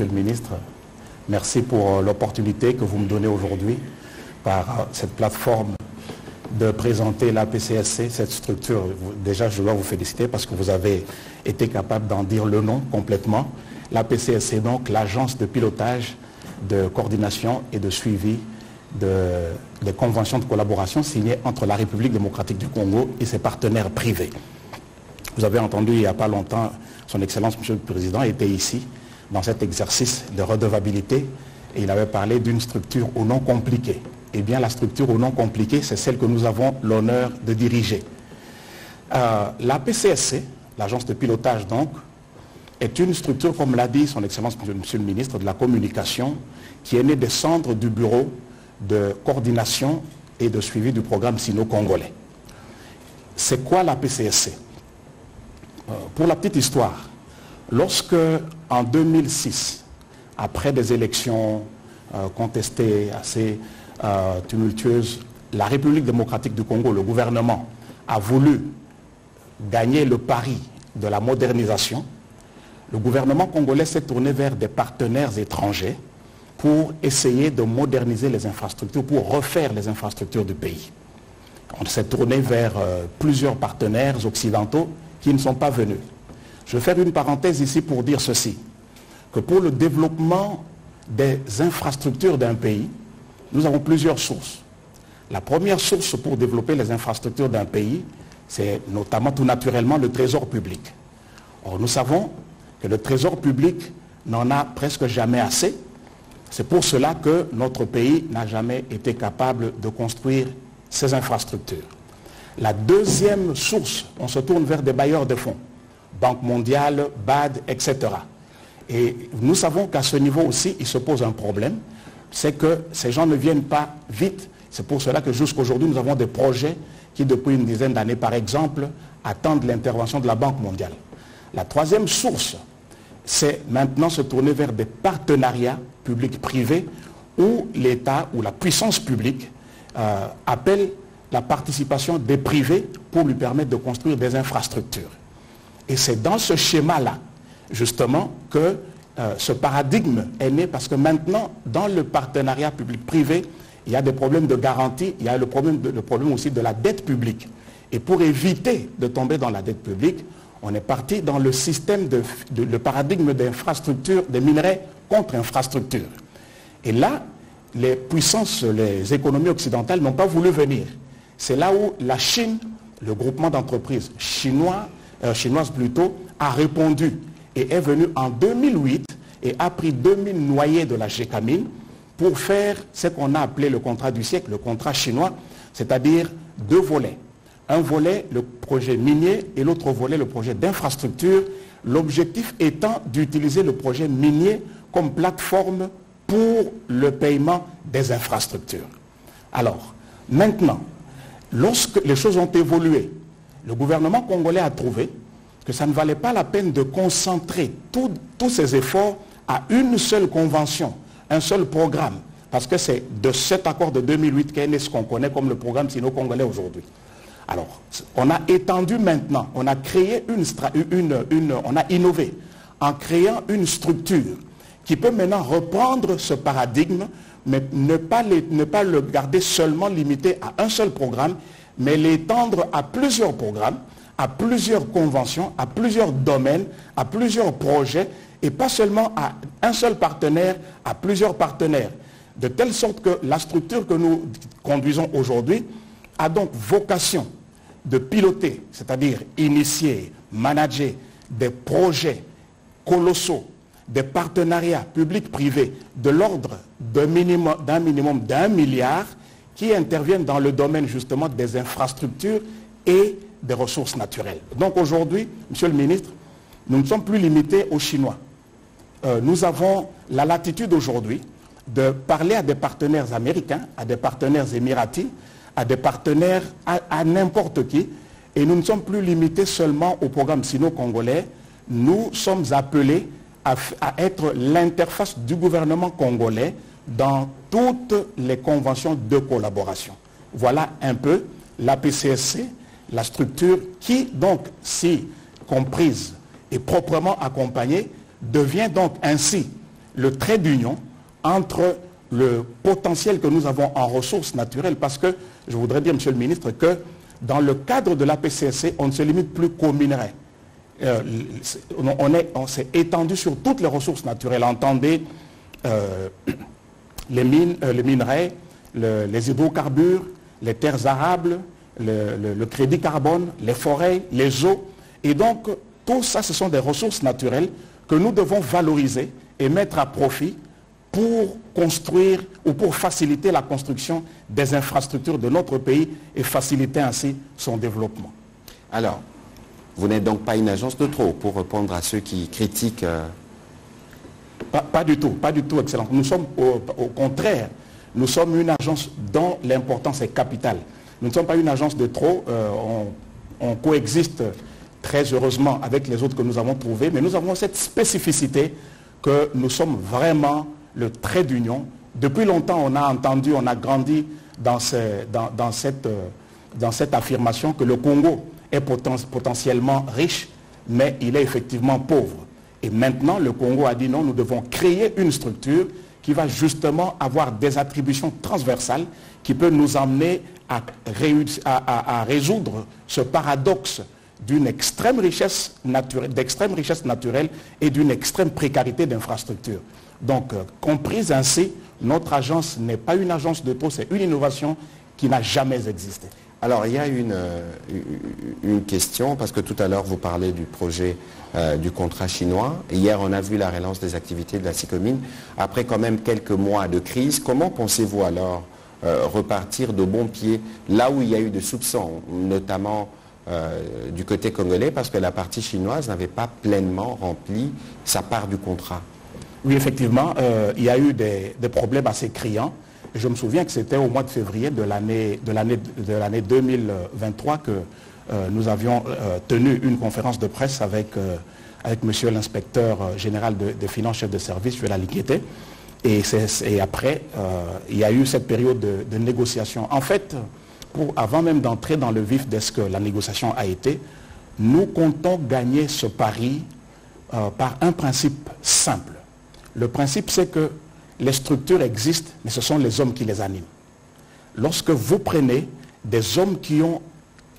Monsieur le Ministre. Merci pour l'opportunité que vous me donnez aujourd'hui par cette plateforme de présenter la PCSC, cette structure. Déjà, je dois vous féliciter parce que vous avez été capable d'en dire le nom complètement. La PCSC, donc, l'agence de pilotage, de coordination et de suivi des conventions de collaboration signées entre la République démocratique du Congo et ses partenaires privés. Vous avez entendu il n'y a pas longtemps, Son Excellence, Monsieur le Président, était ici dans cet exercice de redevabilité et il avait parlé d'une structure au nom compliqué. Eh bien, la structure au nom compliqué, c'est celle que nous avons l'honneur de diriger. La PCSC, l'agence de pilotage donc, est une structure, comme l'a dit Son Excellence Monsieur le Ministre, de la Communication, qui est née des cendres du bureau de coordination et de suivi du programme sino-congolais. C'est quoi la PCSC? Pour la petite histoire, lorsque en 2006, après des élections contestées assez tumultueuses, la République démocratique du Congo, le gouvernement, a voulu gagner le pari de la modernisation, le gouvernement congolais s'est tourné vers des partenaires étrangers pour essayer de moderniser les infrastructures, pour refaire les infrastructures du pays. On s'est tourné vers plusieurs partenaires occidentaux qui ne sont pas venus. Je vais faire une parenthèse ici pour dire ceci, que pour le développement des infrastructures d'un pays, nous avons plusieurs sources. La première source pour développer les infrastructures d'un pays, c'est notamment tout naturellement le trésor public. Or, nous savons que le trésor public n'en a presque jamais assez. C'est pour cela que notre pays n'a jamais été capable de construire ces infrastructures. La deuxième source, on se tourne vers des bailleurs de fonds, Banque mondiale, BAD, etc. Et nous savons qu'à ce niveau aussi, il se pose un problème, c'est que ces gens ne viennent pas vite. C'est pour cela que jusqu'aujourd'hui, nous avons des projets qui, depuis une dizaine d'années, par exemple, attendent l'intervention de la Banque mondiale. La troisième source, c'est maintenant se tourner vers des partenariats publics-privés où l'État ou la puissance publique appelle la participation des privés pour lui permettre de construire des infrastructures. Et c'est dans ce schéma-là, justement, que ce paradigme est né parce que maintenant, dans le partenariat public-privé, il y a des problèmes de garantie, il y a le problème aussi de la dette publique. Et pour éviter de tomber dans la dette publique, on est parti dans le système le paradigme d'infrastructure, de minerais contre infrastructure. Et là, les puissances, les économies occidentales n'ont pas voulu venir. C'est là où la Chine, le groupement d'entreprises chinoises plutôt, a répondu et est venu en 2008 et a pris 2000 noyés de la Gécamine pour faire ce qu'on a appelé le contrat du siècle, le contrat chinois, c'est-à-dire deux volets. Un volet, le projet minier, et l'autre volet, le projet d'infrastructure. L'objectif étant d'utiliser le projet minier comme plateforme pour le paiement des infrastructures. Alors, maintenant, lorsque les choses ont évolué, le gouvernement congolais a trouvé que ça ne valait pas la peine de concentrer tous ces efforts à une seule convention, un seul programme, parce que c'est de cet accord de 2008 qu'est né ce qu'on connaît comme le programme sino-congolais aujourd'hui. Alors, on a étendu maintenant, on a créé on a innové en créant une structure qui peut maintenant reprendre ce paradigme, mais ne pas le garder seulement limité à un seul programme, mais l'étendre à plusieurs programmes, à plusieurs conventions, à plusieurs domaines, à plusieurs projets, et pas seulement à un seul partenaire, à plusieurs partenaires. De telle sorte que la structure que nous conduisons aujourd'hui a donc vocation de piloter, c'est-à-dire initier, manager des projets colossaux, des partenariats publics-privés de l'ordre d'un minimum d'1 milliard qui interviennent dans le domaine justement des infrastructures et des ressources naturelles. Donc aujourd'hui, Monsieur le Ministre, nous ne sommes plus limités aux Chinois. Nous avons la latitude aujourd'hui de parler à des partenaires américains, à des partenaires émiratis, à des partenaires, à n'importe qui. Et nous ne sommes plus limités seulement au programme sino-congolais. Nous sommes appelés à être l'interface du gouvernement congolais dans toutes les conventions de collaboration. Voilà un peu la PCSC, la structure qui, donc, si comprise et proprement accompagnée, devient donc ainsi le trait d'union entre le potentiel que nous avons en ressources naturelles, parce que je voudrais dire, Monsieur le ministre, que dans le cadre de la PCSC, on ne se limite plus qu'au minerai. On s'est étendu sur toutes les ressources naturelles. Entendez les minerais, les hydrocarbures, les terres arables, le crédit carbone, les forêts, les eaux. Et donc, tout ça, ce sont des ressources naturelles que nous devons valoriser et mettre à profit pour construire ou pour faciliter la construction des infrastructures de notre pays et faciliter ainsi son développement. Alors, vous n'êtes donc pas une agence de trop, pour répondre à ceux qui critiquent Pas du tout, excellent. Nous sommes au contraire, nous sommes une agence dont l'importance est capitale. Nous ne sommes pas une agence de trop, on coexiste très heureusement avec les autres que nous avons trouvés, mais nous avons cette spécificité que nous sommes vraiment le trait d'union. Depuis longtemps, on a entendu, on a grandi dans cette affirmation que le Congo est potentiellement riche, mais il est effectivement pauvre. Et maintenant, le Congo a dit non, nous devons créer une structure qui va justement avoir des attributions transversales qui peut nous amener à résoudre ce paradoxe d'une extrême richesse naturelle et d'une extrême précarité d'infrastructures. Donc, comprise ainsi, notre agence n'est pas une agence de trop, c'est une innovation qui n'a jamais existé. Alors, il y a une question, parce que tout à l'heure, vous parlez du projet du contrat chinois. Hier, on a vu la relance des activités de la SICOMINE. Après quand même quelques mois de crise, comment pensez-vous alors repartir de bon pied là où il y a eu des soupçons, notamment du côté congolais, parce que la partie chinoise n'avait pas pleinement rempli sa part du contrat? Oui, effectivement, il y a eu des problèmes assez criants. Je me souviens que c'était au mois de février de l'année 2023 que nous avions tenu une conférence de presse avec monsieur l'inspecteur général des finances, chef de service, Joël Alikete. Et après, il y a eu cette période de négociation. En fait, avant même d'entrer dans le vif de ce que la négociation a été, nous comptons gagner ce pari par un principe simple. Le principe, c'est que les structures existent, mais ce sont les hommes qui les animent. Lorsque vous prenez des hommes qui ont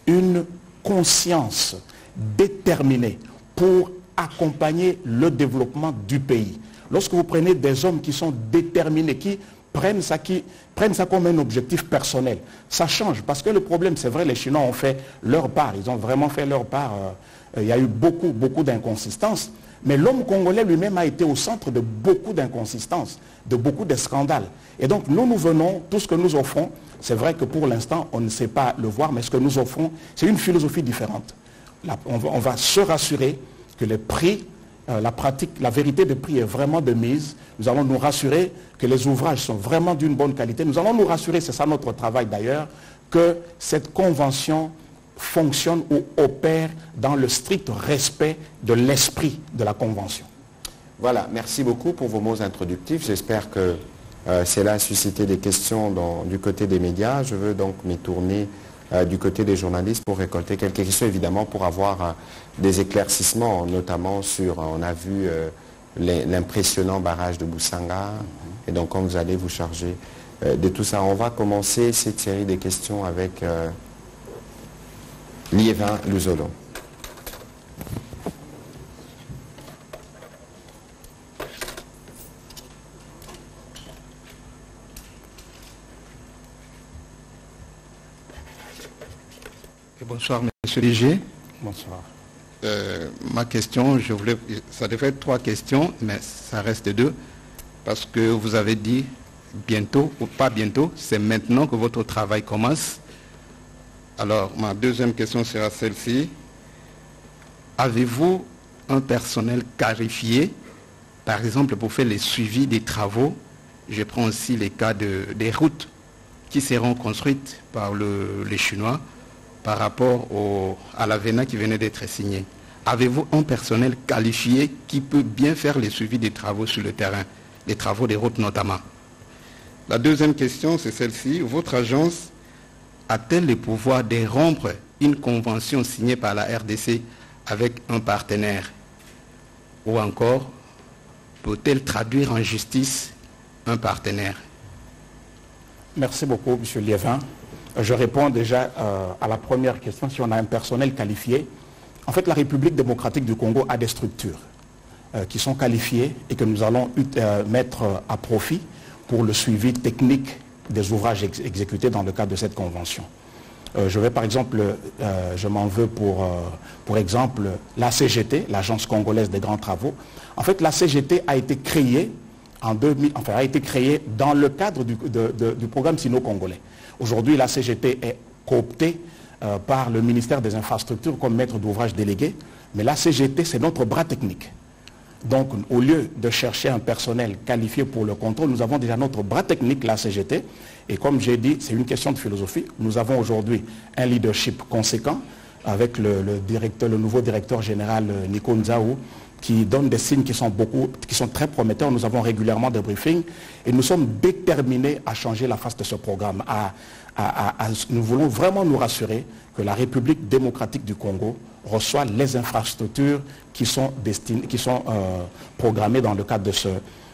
une conscience déterminée pour accompagner le développement du pays, lorsque vous prenez des hommes qui sont déterminés, qui prennent ça comme un objectif personnel, ça change. Parce que le problème, c'est vrai, les Chinois ont fait leur part, ils ont vraiment fait leur part. Il y a eu beaucoup d'inconsistances. Mais l'homme congolais lui-même a été au centre de beaucoup d'inconsistances, de beaucoup de scandales. Et donc nous venons, tout ce que nous offrons, c'est vrai que pour l'instant on ne sait pas le voir, mais ce que nous offrons, c'est une philosophie différente. On va se rassurer que les prix, la vérité des prix est vraiment de mise. Nous allons nous rassurer que les ouvrages sont vraiment d'une bonne qualité. Nous allons nous rassurer, c'est ça notre travail d'ailleurs, que cette convention fonctionne ou opère dans le strict respect de l'esprit de la Convention. Voilà, merci beaucoup pour vos mots introductifs. J'espère que cela a suscité des questions du côté des médias. Je veux donc m'y tourner du côté des journalistes pour récolter quelques questions, évidemment, pour avoir des éclaircissements, notamment sur, on a vu l'impressionnant barrage de Boussanga. Et donc, quand vous allez vous charger de tout ça, on va commencer cette série de questions avec Liévin Luzolo. Bonsoir, Monsieur Léger. Bonsoir. Ma question, ça devait être 3 questions, mais ça reste 2, parce que vous avez dit bientôt, ou pas bientôt, c'est maintenant que votre travail commence. Alors, ma deuxième question sera celle-ci. Avez-vous un personnel qualifié, par exemple, pour faire les suivis des travaux? Je prends aussi les cas des routes qui seront construites par les Chinois par rapport à l'avenant qui venait d'être signé. Avez-vous un personnel qualifié qui peut bien faire les suivis des travaux sur le terrain, les travaux des routes notamment? La deuxième question, c'est celle-ci. Votre agence a-t-elle le pouvoir de rompre une convention signée par la RDC avec un partenaire? Ou encore, peut-elle traduire en justice un partenaire? Merci beaucoup, M. Liévin. Je réponds déjà à la première question, si on a un personnel qualifié. En fait, la République démocratique du Congo a des structures qui sont qualifiées et que nous allons mettre à profit pour le suivi technique des ouvrages exécutés dans le cadre de cette convention. Je vais par exemple, je m'en veux pour exemple la CGT, l'Agence congolaise des grands travaux. En fait, la CGT a été créée dans le cadre du programme sino-congolais. Aujourd'hui, la CGT est cooptée par le ministère des Infrastructures comme maître d'ouvrage délégué, mais la CGT, c'est notre bras technique. Donc, au lieu de chercher un personnel qualifié pour le contrôle, nous avons déjà notre bras technique, la CGT. Et comme j'ai dit, c'est une question de philosophie. Nous avons aujourd'hui un leadership conséquent avec le nouveau directeur général Nico Nzaou, qui donne des signes qui sont très prometteurs. Nous avons régulièrement des briefings et nous sommes déterminés à changer la face de ce programme. Nous voulons vraiment nous rassurer que la République démocratique du Congo reçoit les infrastructures qui sont programmées dans le cadre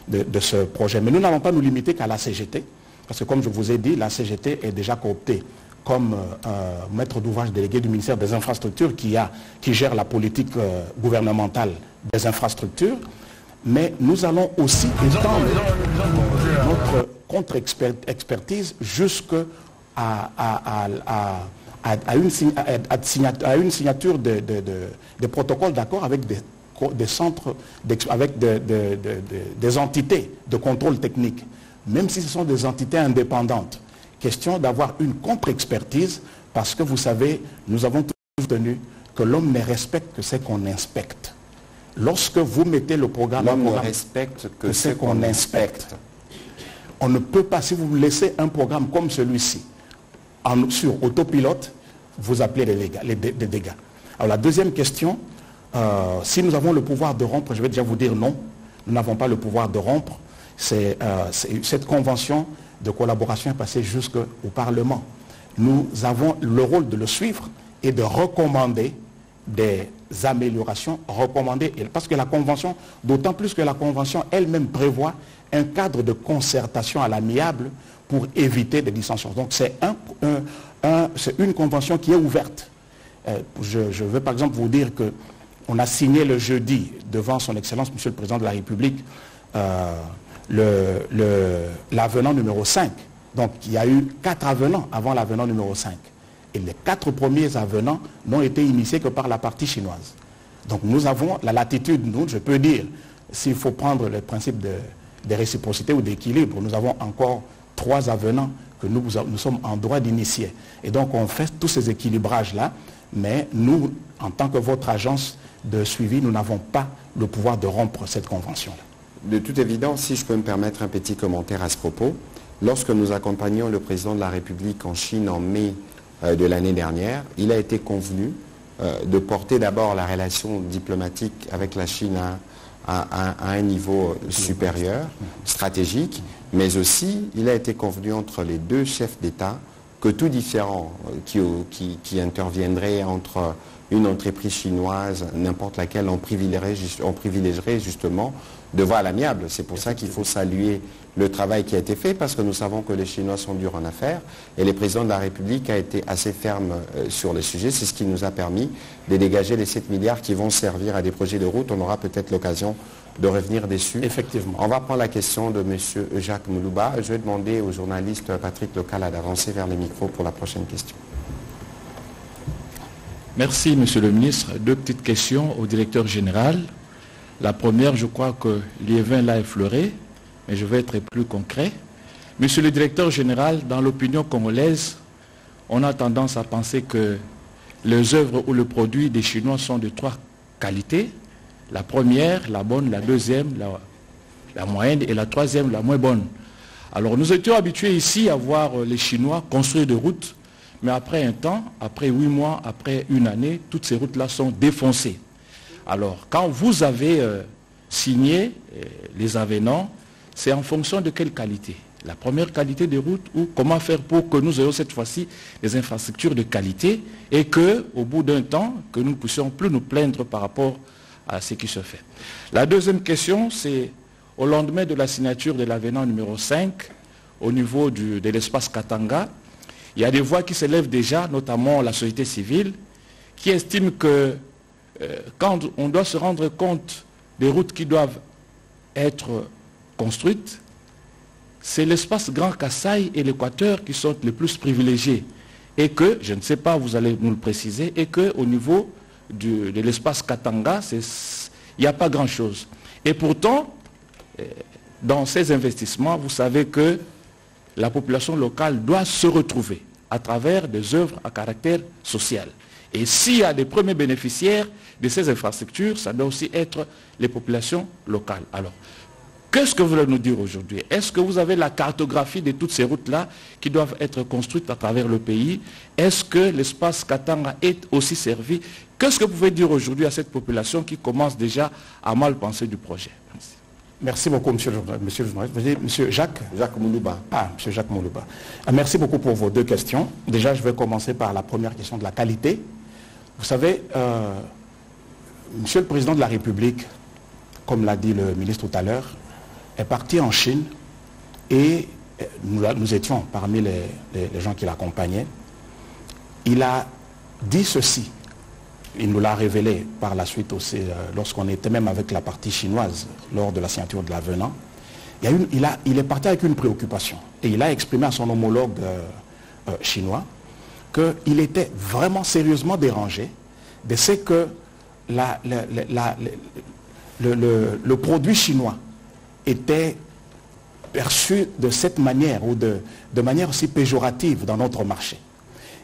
de ce projet. Mais nous n'allons pas nous limiter qu'à la CGT, parce que comme je vous ai dit, la CGT est déjà cooptée comme maître d'ouvrage délégué du ministère des Infrastructures qui gère la politique gouvernementale des infrastructures. Mais nous allons aussi étendre notre contre-expertise jusqu'à une signature de protocoles d'accord avec des centres, avec des entités de contrôle technique, même si ce sont des entités indépendantes. Question d'avoir une contre-expertise, parce que vous savez, nous avons toujours tenu que l'homme ne respecte que ce qu'on inspecte. Lorsque vous mettez le programme... L'homme ne respecte que ce qu'on inspecte. On ne peut pas, si vous laissez un programme comme celui-ci, sur autopilote, vous appelez des dégâts. Alors la deuxième question, si nous avons le pouvoir de rompre, je vais déjà vous dire non, nous n'avons pas le pouvoir de rompre. Cette convention de collaboration est passée jusqu'au Parlement. Nous avons le rôle de le suivre et de recommander des améliorations, parce que la convention, d'autant plus que la convention elle-même prévoit un cadre de concertation à l'amiable pour éviter des dissensions. Donc c'est une convention qui est ouverte. Je veux par exemple vous dire qu'on a signé le jeudi devant son Excellence, Monsieur le Président de la République, l'avenant numéro 5. Donc il y a eu 4 avenants avant l'avenant numéro 5. Et les 4 premiers avenants n'ont été initiés que par la partie chinoise. Donc nous avons la latitude, nous, je peux dire, s'il faut prendre le principe de réciprocité ou d'équilibre, nous avons encore 3 avenants que nous sommes en droit d'initier. Et donc on fait tous ces équilibrages-là, mais nous, en tant que votre agence de suivi, nous n'avons pas le pouvoir de rompre cette convention-là. De toute évidence, si je peux me permettre un petit commentaire à ce propos, lorsque nous accompagnions le président de la République en Chine en mai de l'année dernière, il a été convenu de porter d'abord la relation diplomatique avec la Chine à un niveau supérieur, stratégique, mais aussi il a été convenu entre les 2 chefs d'État que tout différend qui interviendrait entre une entreprise chinoise, n'importe laquelle, on privilégierait justement de voir à l'amiable. C'est pour ça qu'il faut saluer le travail qui a été fait, parce que nous savons que les Chinois sont durs en affaires et le président de la République a été assez ferme sur le sujet. C'est ce qui nous a permis de dégager les 7 milliards qui vont servir à des projets de route. On aura peut-être l'occasion de revenir dessus. Effectivement. On va prendre la question de M. Jacques Moulouba. Je vais demander au journaliste Patrick Locala d'avancer vers les micros pour la prochaine question. Merci, Monsieur le ministre. 2 petites questions au directeur général. La première, je crois que Liévin l'a effleuré, mais je vais être plus concret. Monsieur le directeur général, dans l'opinion congolaise, on a tendance à penser que les œuvres ou le produit des Chinois sont de 3 qualités. La première, la bonne, la deuxième, la moyenne, et la troisième, la moins bonne. Alors nous étions habitués ici à voir les Chinois construire des routes, mais après un temps, après 8 mois, après une année, toutes ces routes-là sont défoncées. Alors, quand vous avez signé les avenants, c'est en fonction de quelle qualité? La première qualité des routes, ou comment faire pour que nous ayons cette fois-ci des infrastructures de qualité et qu'au bout d'un temps, que nous ne puissions plus nous plaindre par rapport à ce qui se fait. La deuxième question, c'est au lendemain de la signature de l'avenant numéro 5, au niveau de l'espace Katanga, il y a des voix qui s'élèvent déjà, notamment la société civile, qui estime que quand on doit se rendre compte des routes qui doivent être construites, c'est l'espace Grand Kasaï et l'Équateur qui sont les plus privilégiés. Et que, je ne sais pas, vous allez nous le préciser, et qu'au niveau de l'espace Katanga, il n'y a pas grand-chose. Et pourtant, dans ces investissements, vous savez que la population locale doit se retrouver à travers des œuvres à caractère social. Et s'il y a des premiers bénéficiaires de ces infrastructures, ça doit aussi être les populations locales. Alors, qu'est-ce que vous voulez nous dire aujourd'hui? Est-ce que vous avez la cartographie de toutes ces routes-là qui doivent être construites à travers le pays? Est-ce que l'espace Katanga est aussi servi? Qu'est-ce que vous pouvez dire aujourd'hui à cette population qui commence déjà à mal penser du projet? Merci. Merci beaucoup, monsieur le journaliste. Monsieur Jacques Moulouba. Monsieur Jacques Moulouba. Merci beaucoup pour vos deux questions. Déjà, je vais commencer par la première question de la qualité. Vous savez, monsieur le Président de la République, comme l'a dit le ministre tout à l'heure, est parti en Chine et nous étions parmi les gens qui l'accompagnaient. Il a dit ceci. Il nous l'a révélé par la suite aussi, lorsqu'on était même avec la partie chinoise, lors de la signature de l'avenant. Il est parti avec une préoccupation. Et il a exprimé à son homologue chinois qu'il était vraiment sérieusement dérangé de ce que le produit chinois était perçu de cette manière ou de manière aussi péjorative dans notre marché.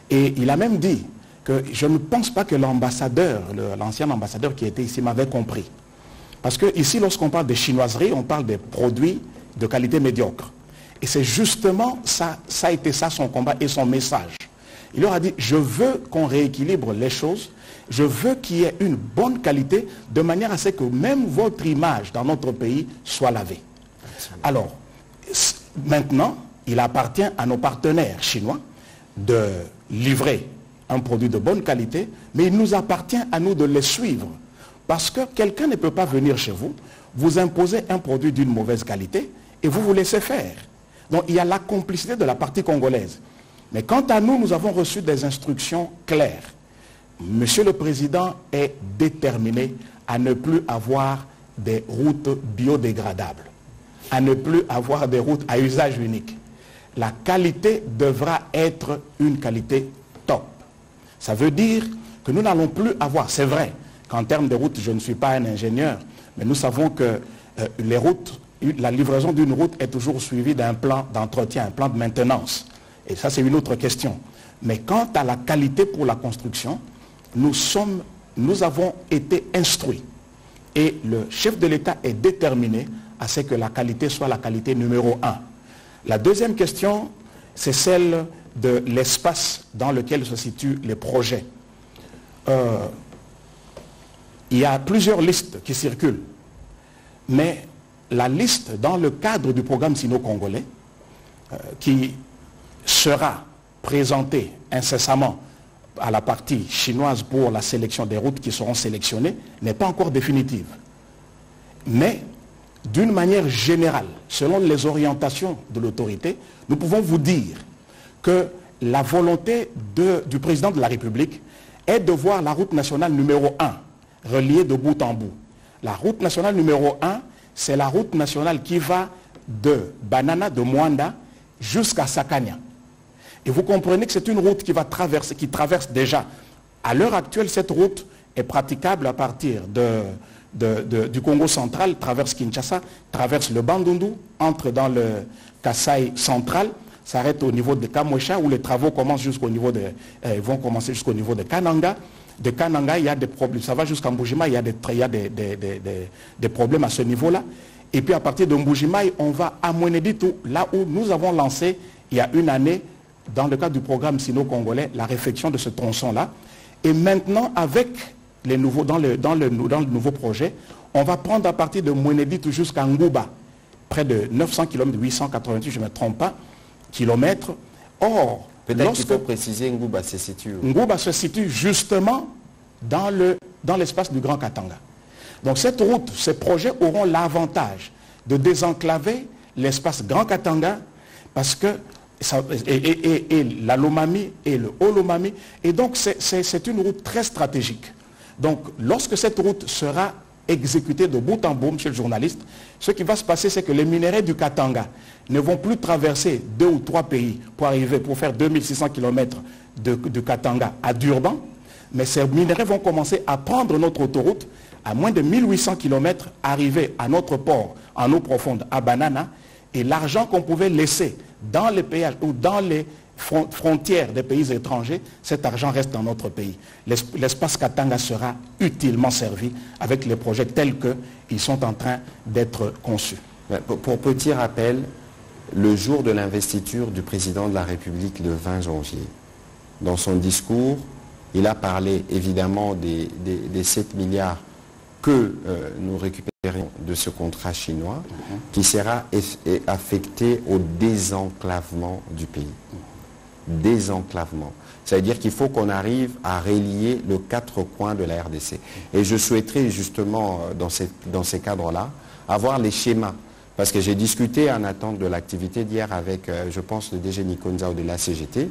Et il a même dit que je ne pense pas que l'ambassadeur, l'ancien ambassadeur qui était ici m'avait compris. Parce que ici, lorsqu'on parle de chinoiserie, on parle des produits de qualité médiocre. Et c'est justement ça a été ça son combat et son message. Il leur a dit, je veux qu'on rééquilibre les choses, je veux qu'il y ait une bonne qualité, de manière à ce que même votre image dans notre pays soit lavée. Alors, maintenant, il appartient à nos partenaires chinois de livrer un produit de bonne qualité, mais il nous appartient à nous de les suivre. Parce que quelqu'un ne peut pas venir chez vous, vous imposer un produit d'une mauvaise qualité et vous laissez faire. Donc il y a la complicité de la partie congolaise. Mais quant à nous, nous avons reçu des instructions claires. Monsieur le Président est déterminé à ne plus avoir des routes biodégradables, à ne plus avoir des routes à usage unique. La qualité devra être une qualité top. Ça veut dire que nous n'allons plus avoir, c'est vrai qu'en termes de routes, je ne suis pas un ingénieur, mais nous savons que les routes, la livraison d'une route est toujours suivie d'un plan d'entretien, un plan de maintenance. Et ça, c'est une autre question. Mais quant à la qualité pour la construction, nous avons été instruits. Et le chef de l'État est déterminé à ce que la qualité soit la qualité numéro 1. La deuxième question, c'est celle de l'espace dans lequel se situent les projets. Il y a plusieurs listes qui circulent. Mais la liste dans le cadre du programme sino-congolais, qui sera présentée incessamment à la partie chinoise pour la sélection des routes qui seront sélectionnées, n'est pas encore définitive. Mais, d'une manière générale, selon les orientations de l'autorité, nous pouvons vous dire que la volonté du président de la République est de voir la route nationale numéro 1 reliée de bout en bout. La route nationale numéro 1, c'est la route nationale qui va de Banana, de Mwanda, jusqu'à Sakania. Et vous comprenez que c'est une route qui traverse déjà. À l'heure actuelle, cette route est praticable à partir du Congo central, traverse Kinshasa, traverse le Bandundu, entre dans le Kasaï central, s'arrête au niveau de Kamwesha, où les travaux commencent vont commencer jusqu'au niveau de Kananga. De Kananga, il y a des problèmes. Ça va jusqu'à Mbujimai, il y a des problèmes à ce niveau-là. Et puis à partir de Mbujimai, on va à Mweneditu, là où nous avons lancé, il y a une année, dans le cadre du programme sino-congolais, la réflexion de ce tronçon-là. Et maintenant, avec les nouveaux, dans le nouveau projet, on va prendre à partir de Mweneditu jusqu'à Ngouba, près de 900 km, 888, je ne me trompe pas, kilomètres. Or, peut-être qu'il faut préciser Ngouba se situe où? Ngouba se situe justement dans l'espace du Grand Katanga. Donc cette route, ces projets auront l'avantage de désenclaver l'espace Grand Katanga, parce que et la Lomami et le Haut-Lomami, et donc c'est une route très stratégique. Donc lorsque cette route sera exécutée de bout en bout, monsieur le journaliste, ce qui va se passer, c'est que les minerais du Katanga ne vont plus traverser 2 ou 3 pays pour faire 2600 km de Katanga à Durban, mais ces minerais vont commencer à prendre notre autoroute à moins de 1800 km, arriver à notre port en eau profonde à Banana, et l'argent qu'on pouvait laisser dans les péages ou dans les frontières des pays étrangers, cet argent reste dans notre pays. L'espace Katanga sera utilement servi avec les projets tels qu'ils sont en train d'être conçus. Pour petit rappel, le jour de l'investiture du président de la République, le 20 janvier, dans son discours, il a parlé évidemment des 7 milliards que nous récupérons de ce contrat chinois, qui sera affecté au désenclavement du pays. Désenclavement. C'est-à-dire qu'il faut qu'on arrive à relier les 4 coins de la RDC. Et je souhaiterais justement, dans ces cadres-là, avoir les schémas. Parce que j'ai discuté en attente de l'activité d'hier avec, je pense, le DG Nikonzao de la CGT,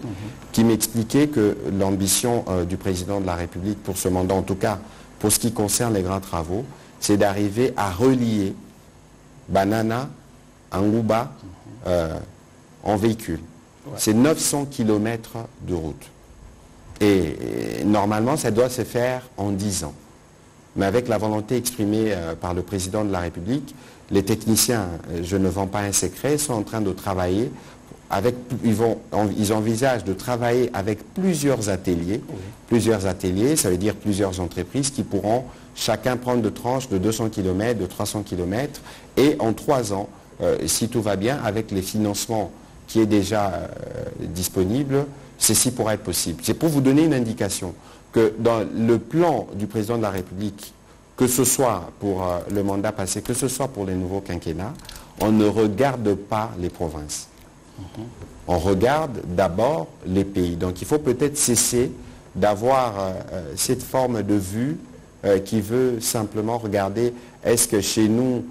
qui m'expliquait que l'ambition du président de la République pour ce mandat, en tout cas pour ce qui concerne les grands travaux, c'est d'arriver à relier Banana, Angouba en véhicule. C'est 900 km de route. Et normalement, ça doit se faire en 10 ans. Mais avec la volonté exprimée par le président de la République, les techniciens, je ne vends pas un secret, sont en train de travailler ils envisagent de travailler avec plusieurs ateliers. Plusieurs ateliers, ça veut dire plusieurs entreprises qui pourront chacun prendre de tranches de 200 km, de 300 km. Et en 3 ans, si tout va bien, avec les financements qui est déjà disponible, ceci pourra être possible. C'est pour vous donner une indication que dans le plan du président de la République, que ce soit pour le mandat passé, que ce soit pour les nouveaux quinquennats, on ne regarde pas les provinces. On regarde d'abord les pays. Donc il faut peut-être cesser d'avoir cette forme de vue qui veut simplement regarder, est-ce que chez nous,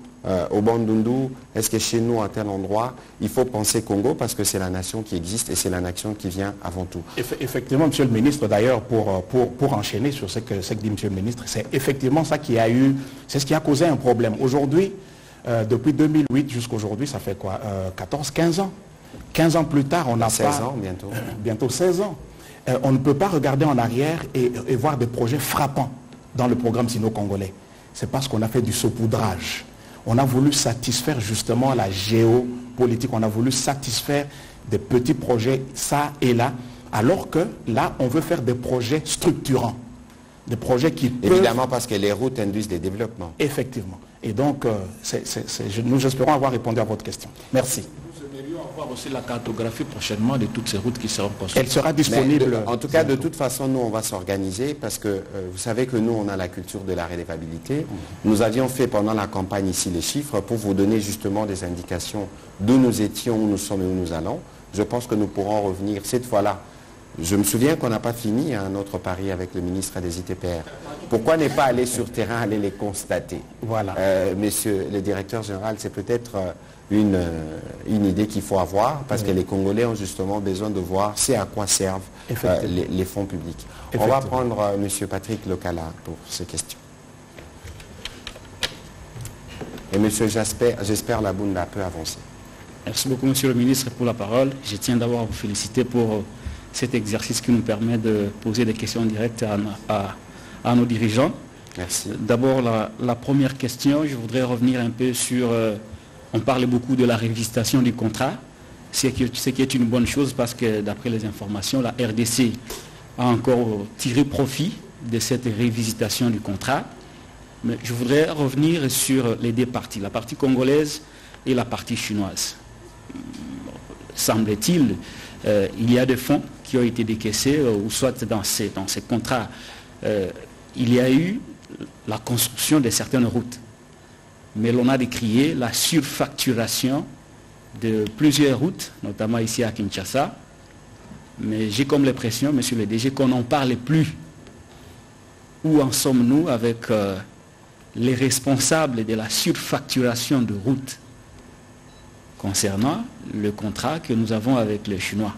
au Bandundu, est-ce que chez nous, à tel endroit, il faut penser Congo parce que c'est la nation qui existe et c'est la nation qui vient avant tout. Effectivement, monsieur le ministre, d'ailleurs, pour enchaîner sur ce que dit monsieur le ministre, c'est effectivement ça qui a eu, c'est ce qui a causé un problème. Aujourd'hui, depuis 2008 jusqu'à aujourd'hui, ça fait quoi 14, 15 ans. 15 ans plus tard, on n'a pas... 16 ans bientôt. Bientôt 16 ans. On ne peut pas regarder en arrière et voir des projets frappants dans le programme sino-congolais. C'est parce qu'on a fait du saupoudrage. On a voulu satisfaire justement la géopolitique. On a voulu satisfaire des petits projets, ça et là, alors que là, on veut faire des projets structurants. Des projets qui peuvent... Évidemment, parce que les routes induisent des développements. Effectivement. Et donc, nous espérons avoir répondu à votre question. Merci. Nous aimerions avoir aussi la cartographie prochainement de toutes ces routes qui seront construites. Elle sera disponible. En tout cas, de toute façon, nous, on va s'organiser parce que vous savez que nous, on a la culture de la relevabilité. Nous avions fait pendant la campagne ici les chiffres pour vous donner justement des indications d'où nous étions, où nous sommes et où nous allons. Je pense que nous pourrons revenir cette fois-là. Je me souviens qu'on n'a pas fini notre pari avec le ministre des ITPR. Pourquoi ne pas aller sur terrain, aller les constater? Voilà. Monsieur le directeur général, c'est peut-être une idée qu'il faut avoir parce que les Congolais ont justement besoin de voir c'est à quoi servent les fonds publics. On va prendre monsieur Patrick Lokala pour ces questions. Et monsieur j'espère la Bunda peut avancer. Merci beaucoup monsieur le ministre pour la parole. Je tiens d'abord à vous féliciter pour cet exercice qui nous permet de poser des questions directes à nos dirigeants. Merci. D'abord, la première question, je voudrais revenir un peu sur... on parle beaucoup de la révisitation du contrat, ce qui est une bonne chose parce que d'après les informations, la RDC a encore tiré profit de cette révisitation du contrat. Mais je voudrais revenir sur les deux parties, la partie congolaise et la partie chinoise. Semble-t-il, il y a des fonds qui ont été décaissés, ou soit dans ces contrats, il y a eu la construction de certaines routes. Mais l'on a décrié la surfacturation de plusieurs routes, notamment ici à Kinshasa. Mais j'ai comme l'impression, monsieur le DG, qu'on n'en parle plus. Où en sommes-nous avec les responsables de la surfacturation de routes concernant le contrat que nous avons avec les Chinois.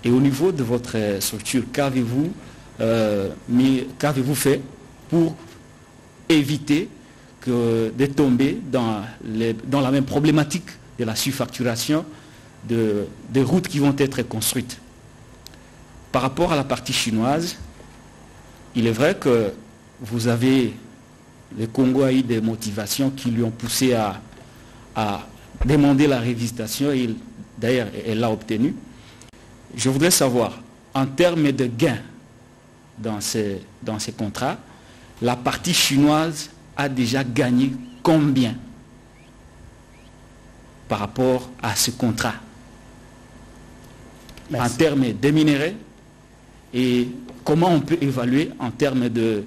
Et au niveau de votre structure, qu'avez-vous fait pour éviter de tomber dans la même problématique de la surfacturation des routes qui vont être construites? Par rapport à la partie chinoise, il est vrai que le Congo a eu des motivations qui lui ont poussé à demander la révisitation, et d'ailleurs elle l'a obtenue. Je voudrais savoir, en termes de gains dans ces contrats, la partie chinoise a déjà gagné combien par rapport à ce contrat? Merci. En termes de minerais, et comment on peut évaluer en termes de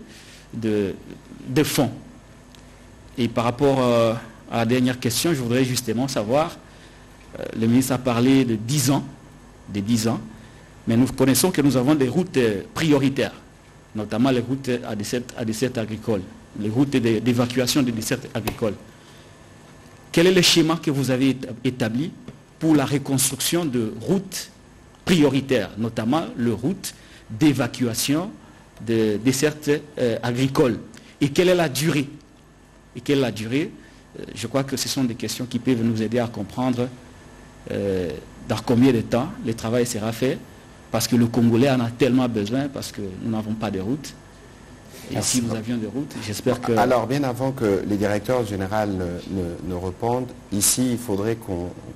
fonds? Et par rapport à la dernière question, je voudrais justement savoir, le ministre a parlé de 10 ans, mais nous connaissons que nous avons des routes prioritaires, notamment les routes à dessert agricole, les routes d'évacuation des desserts agricoles. Quel est le schéma que vous avez établi pour la reconstruction de routes prioritaires, notamment les routes d'évacuation des desserts agricoles? Et quelle est la durée? Je crois que ce sont des questions qui peuvent nous aider à comprendre dans combien de temps le travail sera fait, parce que le Congolais en a tellement besoin, parce que nous n'avons pas de route. Et merci. Si nous avions des routes, j'espère que... Alors, bien avant que les directeurs généraux ne répondent, ici, il faudrait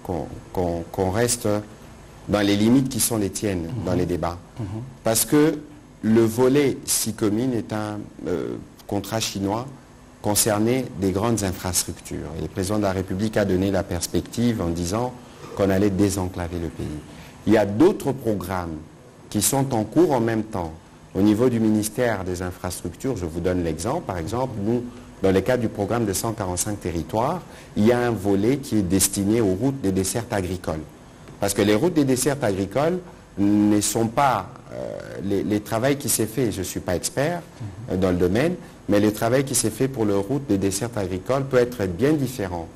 qu'on reste dans les limites qui sont les tiennes dans les débats. Parce que le volet SICOMINE est un contrat chinois concerné des grandes infrastructures. Et le président de la République a donné la perspective en disant qu'on allait désenclaver le pays. Il y a d'autres programmes qui sont en cours en même temps. Au niveau du ministère des Infrastructures, je vous donne l'exemple. Par exemple, nous, dans le cadre du programme de 145 territoires, il y a un volet qui est destiné aux routes des dessertes agricoles. Parce que les routes des dessertes agricoles ne sont pas les travaux qui s'est fait, je ne suis pas expert dans le domaine, mais le travail qui s'est fait pour les routes des dessertes agricoles peut être bien différent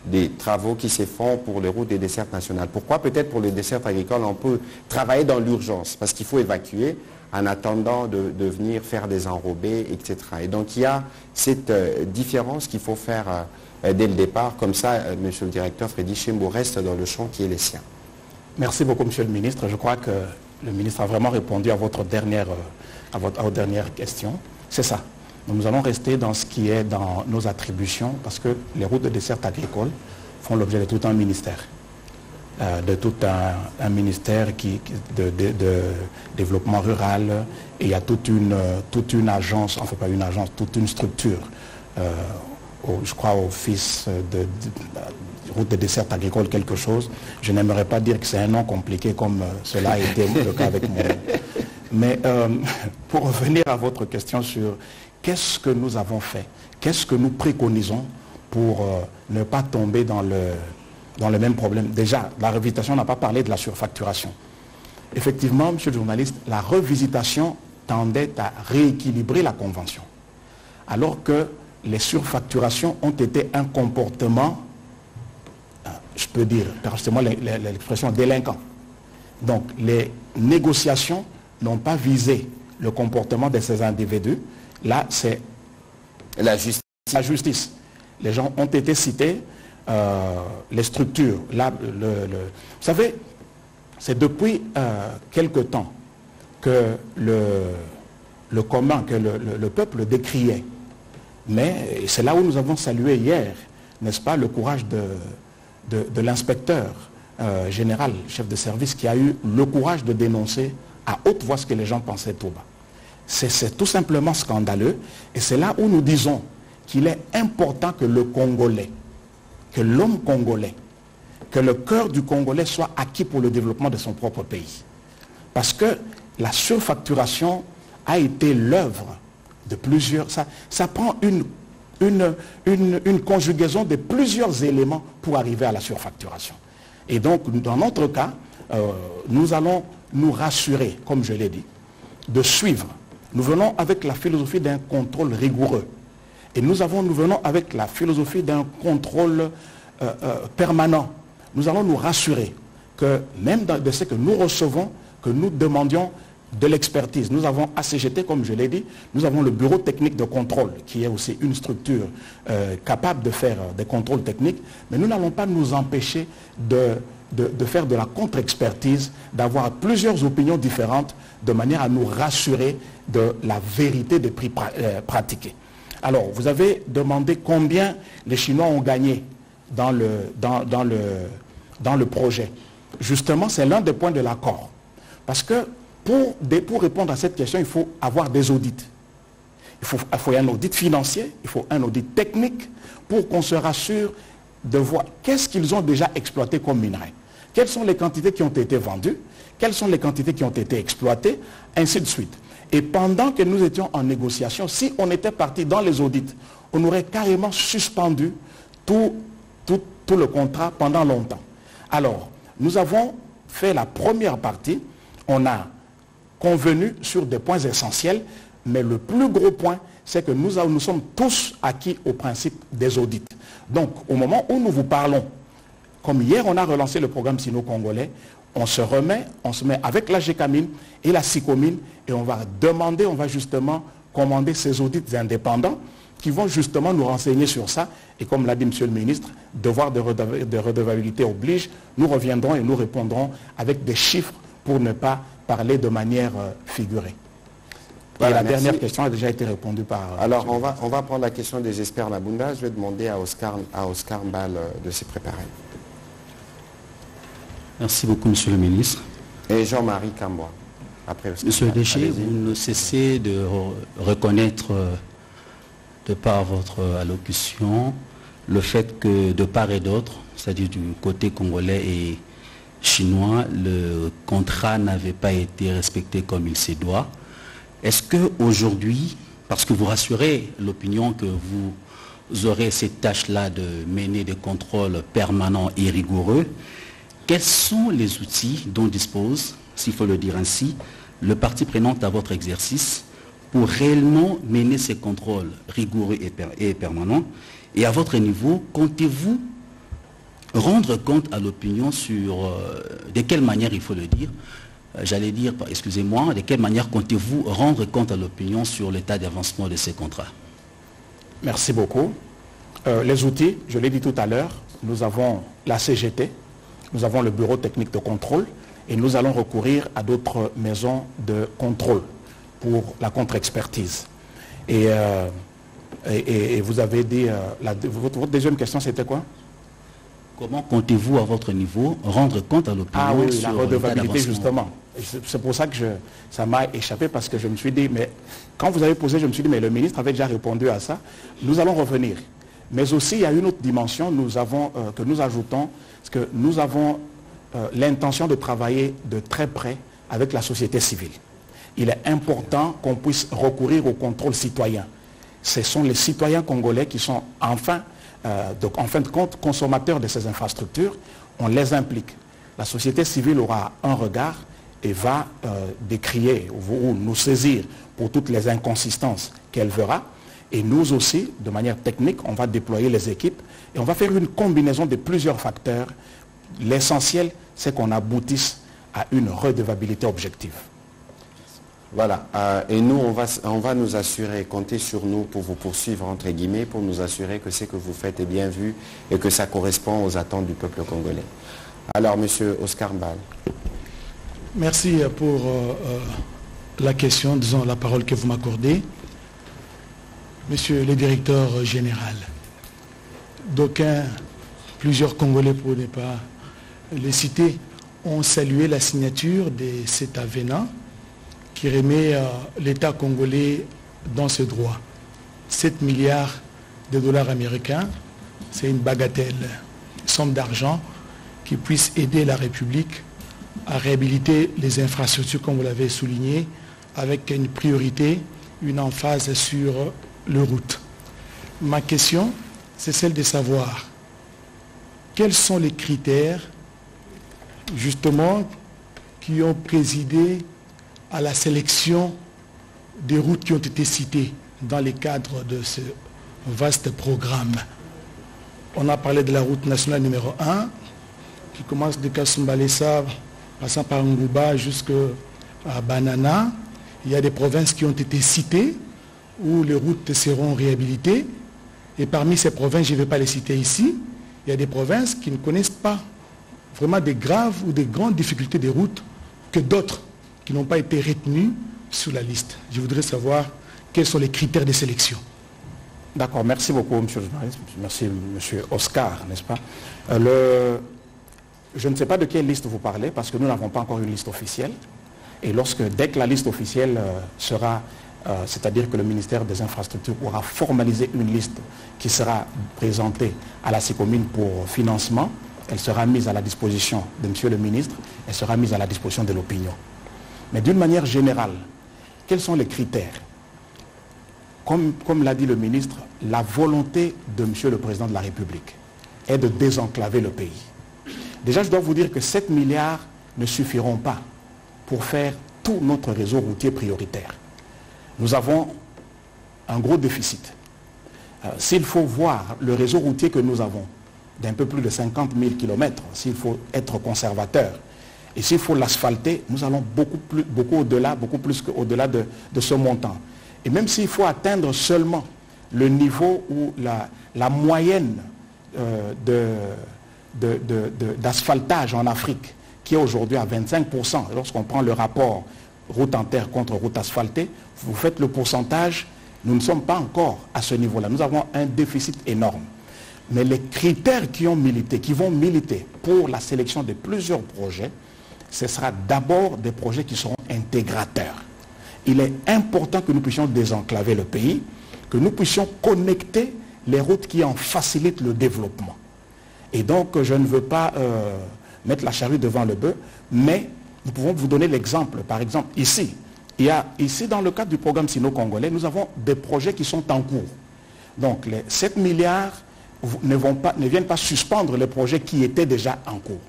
des travaux qui se font pour les routes des dessertes nationales. Pourquoi? Peut-être pour les dessertes agricoles, on peut travailler dans l'urgence, parce qu'il faut évacuer en attendant de venir faire des enrobés, etc. Et donc il y a cette différence qu'il faut faire dès le départ. Comme ça, monsieur le directeur Freddy Chimbo reste dans le champ qui est le sien. Merci beaucoup, monsieur le ministre. Je crois que le ministre a vraiment répondu à votre dernière question. C'est ça. Nous allons rester dans ce qui est dans nos attributions, parce que les routes de desserte agricole font l'objet de tout un ministère. De tout un ministère de développement rural, et il y a toute une agence, enfin pas une agence, toute une structure, je crois office de route de desserte agricole quelque chose. Je n'aimerais pas dire que c'est un nom compliqué comme cela a été le cas avec moi. Mais pour revenir à votre question sur qu'est-ce que nous avons fait, qu'est-ce que nous préconisons pour ne pas tomber dans le même problème. Déjà, la revisitation n'a pas parlé de la surfacturation. Effectivement, monsieur le journaliste, la revisitation tendait à rééquilibrer la convention. Alors que les surfacturations ont été un comportement, je peux dire, permettez-moi l'expression, délinquant. Donc, les négociations n'ont pas visé le comportement de ces individus. Là, c'est la justice. Les gens ont été cités. Les structures, là, vous savez, c'est depuis quelque temps que le commun, que le peuple décriait. Mais c'est là où nous avons salué hier, n'est-ce pas, le courage de l'inspecteur général, chef de service, qui a eu le courage de dénoncer à haute voix ce que les gens pensaient tout bas. C'est tout simplement scandaleux, et c'est là où nous disons qu'il est important que le Congolais, que l'homme congolais, que le cœur du Congolais soit acquis pour le développement de son propre pays. Parce que la surfacturation a été l'œuvre de plusieurs... Ça prend une conjugaison de plusieurs éléments pour arriver à la surfacturation. Et donc, dans notre cas, nous allons nous rassurer, comme je l'ai dit, de suivre. Nous venons avec la philosophie d'un contrôle rigoureux. Et nous venons avec la philosophie d'un contrôle permanent nous allons nous rassurer que même de ce que nous recevons, que nous demandions de l'expertise. Nous avons ACGT, comme je l'ai dit, nous avons le bureau technique de contrôle, qui est aussi une structure capable de faire des contrôles techniques, mais nous n'allons pas nous empêcher de faire de la contre-expertise, d'avoir plusieurs opinions différentes, de manière à nous rassurer de la vérité des prix pratiqués. Alors, vous avez demandé combien les Chinois ont gagné dans le projet. Justement, c'est l'un des points de l'accord. Parce que pour répondre à cette question, il faut avoir des audits. Il faut un audit financier, il faut un audit technique pour qu'on se rassure de voir qu'est-ce qu'ils ont déjà exploité comme minerai. Quelles sont les quantités qui ont été vendues, quelles sont les quantités qui ont été exploitées, ainsi de suite. Et pendant que nous étions en négociation, si on était parti dans les audits, on aurait carrément suspendu tout le contrat pendant longtemps. Alors, nous avons fait la première partie, on a convenu sur des points essentiels, mais le plus gros point, c'est que nous sommes tous acquis au principe des audits. Donc, au moment où nous vous parlons, comme hier, on a relancé le programme sino-congolais, on se met avec la GECAMINE et la SICOMINE et on va justement commander ces audits indépendants qui vont justement nous renseigner sur ça. Et comme l'a dit M. le ministre, devoir de redevabilité oblige, nous reviendrons et nous répondrons avec des chiffres pour ne pas parler de manière figurée. Voilà, et la dernière question a déjà été répondue par... Alors, on va prendre la question des experts Nabunda. Je vais demander à Oscar Mbal de s'y préparer. Merci beaucoup, Monsieur le ministre. Et Jean-Marie Kamboua. Après Oscar. Monsieur Déchet, vous ne cessez de reconnaître, de par votre allocution, le fait que de part et d'autre, c'est-à-dire du côté congolais et chinois, le contrat n'avait pas été respecté comme il se doit. Est-ce qu'aujourd'hui, parce que vous rassurez l'opinion que vous aurez cette tâche-là de mener des contrôles permanents et rigoureux, quels sont les outils dont dispose, s'il faut le dire ainsi, le parti prenant à votre exercice pour réellement mener ces contrôles rigoureux et permanents? Et à votre niveau, comptez-vous rendre compte à l'opinion sur de quelle manière, il faut le dire, j'allais dire, excusez-moi, de quelle manière comptez-vous rendre compte à l'opinion sur l'état d'avancement de ces contrats? Merci beaucoup. Les outils, je l'ai dit tout à l'heure, nous avons la CGT, nous avons le bureau technique de contrôle et nous allons recourir à d'autres maisons de contrôle pour la contre-expertise. Et vous avez dit, votre deuxième question c'était quoi? Comment comptez-vous à votre niveau rendre compte à l'opinion sur la redevabilité justement? C'est pour ça que ça m'a échappé parce que je me suis dit, mais quand vous avez posé, je me suis dit, mais le ministre avait déjà répondu à ça. Nous allons revenir. Mais aussi, il y a une autre dimension que nous ajoutons, parce que nous avons l'intention de travailler de très près avec la société civile. Il est important qu'on puisse recourir au contrôle citoyen. Ce sont les citoyens congolais qui sont enfin, donc en fin de compte, consommateurs de ces infrastructures. On les implique. La société civile aura un regard et va décrier ou nous saisir pour toutes les inconsistances qu'elle verra. Et nous aussi, de manière technique, on va déployer les équipes et on va faire une combinaison de plusieurs facteurs. L'essentiel, c'est qu'on aboutisse à une redevabilité objective. Voilà. Et nous, on va nous assurer, compter sur nous pour vous poursuivre, entre guillemets, pour nous assurer que ce que vous faites est bien vu et que ça correspond aux attentes du peuple congolais. Alors, Monsieur Oscar Mbal. Merci pour la question, disons, la parole que vous m'accordez. Monsieur le directeur général, plusieurs Congolais, pour ne pas les citer, ont salué la signature de cet avenant qui remet l'État congolais dans ses droits. 7 milliards de dollars américains, c'est une bagatelle, une somme d'argent qui puisse aider la République à réhabiliter les infrastructures, comme vous l'avez souligné, avec une priorité, une emphase sur les routes. Ma question, c'est celle de savoir quels sont les critères, justement, qui ont présidé à la sélection des routes qui ont été citées dans le cadre de ce vaste programme. On a parlé de la route nationale numéro 1, qui commence de Kasumbalesa, passant par Ngouba jusqu'à Banana. Il y a des provinces qui ont été citées, où les routes seront réhabilitées. Et parmi ces provinces, je ne vais pas les citer ici, il y a des provinces qui ne connaissent pas vraiment des graves ou des grandes difficultés des routes que d'autres qui n'ont pas été retenues sur la liste. Je voudrais savoir quels sont les critères de sélection. D'accord, merci beaucoup, monsieur le journaliste. Merci, monsieur Oscar, n'est-ce pas? Je ne sais pas de quelle liste vous parlez, parce que nous n'avons pas encore une liste officielle. Et dès que la liste officielle sera, c'est-à-dire que le ministère des Infrastructures aura formalisé une liste qui sera présentée à la CICOMINE pour financement, elle sera mise à la disposition de monsieur le ministre, elle sera mise à la disposition de l'opinion. Mais d'une manière générale, quels sont les critères? Comme l'a dit le ministre, la volonté de monsieur le président de la République est de désenclaver le pays. Déjà, je dois vous dire que 7 milliards ne suffiront pas pour faire tout notre réseau routier prioritaire. Nous avons un gros déficit. S'il faut voir le réseau routier que nous avons, d'un peu plus de 50 000 km, s'il faut être conservateur, et s'il faut l'asphalter, nous allons beaucoup au-delà, beaucoup plus qu'au-delà de ce montant. Et même s'il faut atteindre seulement le niveau ou la moyenne d'asphaltage en Afrique, qui est aujourd'hui à 25%, lorsqu'on prend le rapport route en terre contre route asphaltée, vous faites le pourcentage, nous ne sommes pas encore à ce niveau-là. Nous avons un déficit énorme. Mais les critères qui vont militer pour la sélection de plusieurs projets, ce sera d'abord des projets qui seront intégrateurs. Il est important que nous puissions désenclaver le pays, que nous puissions connecter les routes qui en facilitent le développement. Et donc, je ne veux pas mettre la charrue devant le bœuf, mais nous pouvons vous donner l'exemple. Par exemple, ici, dans le cadre du programme sino-congolais, nous avons des projets qui sont en cours. Donc, les 7 milliards ne viennent pas suspendre les projets qui étaient déjà en cours.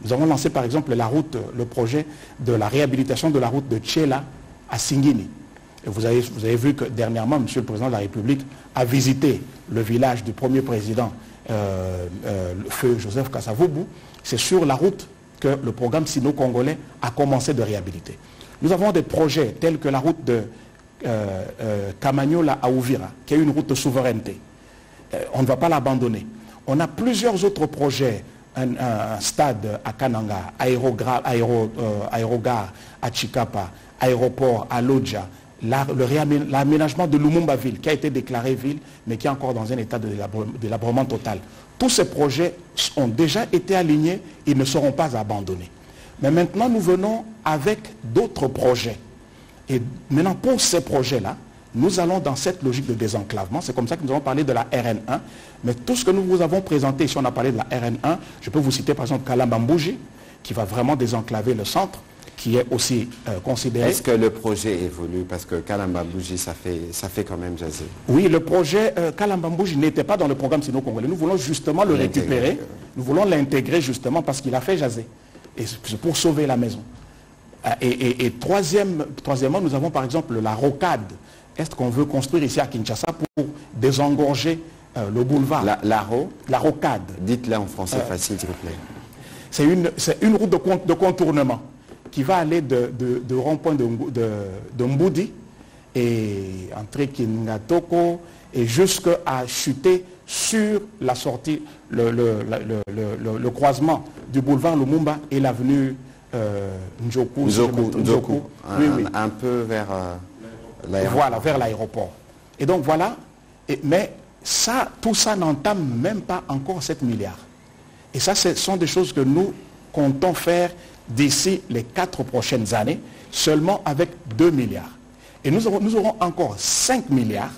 Nous avons lancé, par exemple, le projet de la réhabilitation de la route de Tchela à Singini. Et vous avez vu que dernièrement, monsieur le président de la République a visité le village du premier président, le feu Joseph Kasavubu. C'est sur la route que le programme sino-congolais a commencé de réhabiliter. Nous avons des projets tels que la route de Kamanyola à Ouvira, qui est une route de souveraineté. On ne va pas l'abandonner. On a plusieurs autres projets, un stade à Kananga, aérogare à Chikapa, aéroport à Lodja, l'aménagement de Lumumba-Ville, qui a été déclaré ville, mais qui est encore dans un état de délabrement total. Tous ces projets ont déjà été alignés, ils ne seront pas abandonnés. Mais maintenant, nous venons avec d'autres projets. Et maintenant, pour ces projets-là, nous allons dans cette logique de désenclavement. C'est comme ça que nous avons parlé de la RN1. Mais tout ce que nous vous avons présenté, si on a parlé de la RN1, je peux vous citer par exemple Kalambambouji, qui va vraiment désenclaver le centre, qui est aussi considéré... Est-ce que le projet évolue? Parce que Kalambambouji, ça fait quand même jaser. Oui, le projet Kalambambouji n'était pas dans le programme sino-congolais. Nous voulons justement le récupérer. Nous voulons l'intégrer justement parce qu'il a fait jaser. Et c'est pour sauver la maison. Et troisièmement, nous avons par exemple la rocade est qu'on veut construire ici à Kinshasa pour désengorger le boulevard. La rocade. Dites-le en français facile, s'il vous plaît. C'est une route de contournement qui va aller de rond-point de Mboudi et entrer Kingatoko et jusqu'à chuter sur la sortie, le croisement du boulevard Lumumba et l'avenue Njoku. Un peu vers l'aéroport. Voilà, vers l'aéroport. Et donc voilà, mais tout ça n'entame même pas encore 7 milliards. Et ça, ce sont des choses que nous comptons faire d'ici les 4 prochaines années, seulement avec 2 milliards. Et nous aurons encore 5 milliards